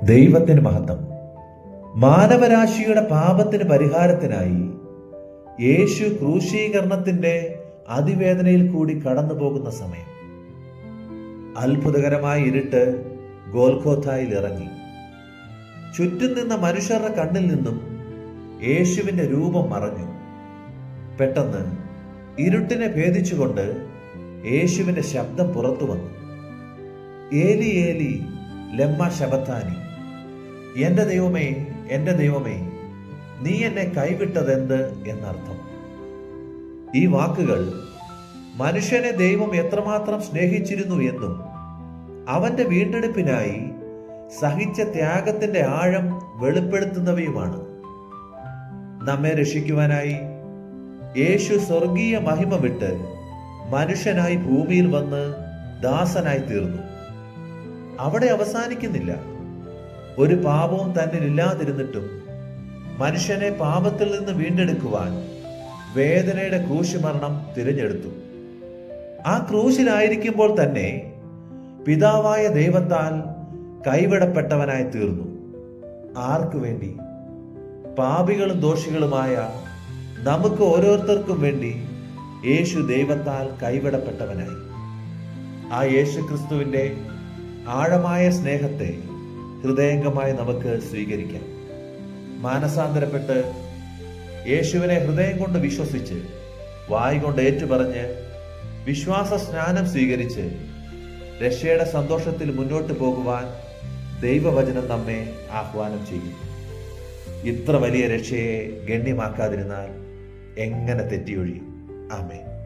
ദൈവത്തിന് മഹത്വം. മാനവരാശിയുടെ പാപത്തിന് പരിഹാരത്തിനായി യേശു ക്രൂശീകരണത്തിന്റെ അതിവേദനയിൽ കൂടി കടന്നു പോകുന്ന സമയം അത്ഭുതകരമായ ഇരുട്ട് ഗോൽഗോഥായിൽ ഇറങ്ങി. ചുറ്റും നിന്ന മനുഷ്യരുടെ കണ്ണിൽ നിന്നും യേശുവിന്റെ രൂപം മറഞ്ഞു. പെട്ടെന്ന് ഇരുട്ടിനെ ഭേദിച്ചുകൊണ്ട് യേശുവിന്റെ ശബ്ദം പുറത്തു വന്നു. ഏലി ഏലി ലമ്മ ശബത്താനി, എന്റെ ദൈവമേ, എന്റെ ദൈവമേ, നീ എന്നെ കൈവിട്ടതെന്ത് എന്നർത്ഥം. ഈ വാക്കുകൾ മനുഷ്യനെ ദൈവം എത്രമാത്രം സ്നേഹിച്ചിരുന്നു എന്നും അവന്റെ വീണ്ടെടുപ്പിനായി സഹിച്ച ത്യാഗത്തിന്റെ ആഴം വെളിപ്പെടുത്തുന്നവയുമാണ്. നമ്മെ രക്ഷിക്കുവാനായി യേശു സ്വർഗീയ മഹിമ വിട്ട് മനുഷ്യനായി ഭൂമിയിൽ വന്ന് ദാസനായി തീർന്നു. അവിടെ അവസാനിക്കുന്നില്ല. ഒരു പാപവും തന്നിൽ ഇല്ലാതിരുന്നിട്ടും മനുഷ്യനെ പാപത്തിൽ നിന്ന് വീണ്ടെടുക്കുവാൻ വേദനയുടെ ക്രൂശുമരണം തിരഞ്ഞെടുത്തു. ആ ക്രൂശിലായിരിക്കുമ്പോൾ തന്നെ പിതാവായ ദൈവത്താൽ കൈവിടപ്പെട്ടവനായി തീർന്നു. ആർക്കു വേണ്ടി? പാപികളും ദോഷികളുമായ നമുക്ക് ഓരോരുത്തർക്കും വേണ്ടി യേശു ദൈവത്താൽ കൈവിടപ്പെട്ടവനായി. ആ യേശു ക്രിസ്തുവിന്റെ ആഴമായ സ്നേഹത്തെ ഹൃദയംഗമായി നമുക്ക് സ്വീകരിക്കാം. മാനസാന്തരപ്പെട്ട് യേശുവിനെ ഹൃദയം കൊണ്ട് വിശ്വസിച്ച് വായ് കൊണ്ട് ഏറ്റുപറഞ്ഞ് വിശ്വാസ സ്നാനം സ്വീകരിച്ച് രക്ഷയുടെ സന്തോഷത്തിൽ മുന്നോട്ട് പോകുവാൻ ദൈവവചനം നമ്മെ ആഹ്വാനം ചെയ്യും. ഇത്ര വലിയ രക്ഷയെ ഗണ്യമാക്കാതിരുന്നാൽ എങ്ങനെ തെറ്റിയൊഴിയും? ആമേൻ.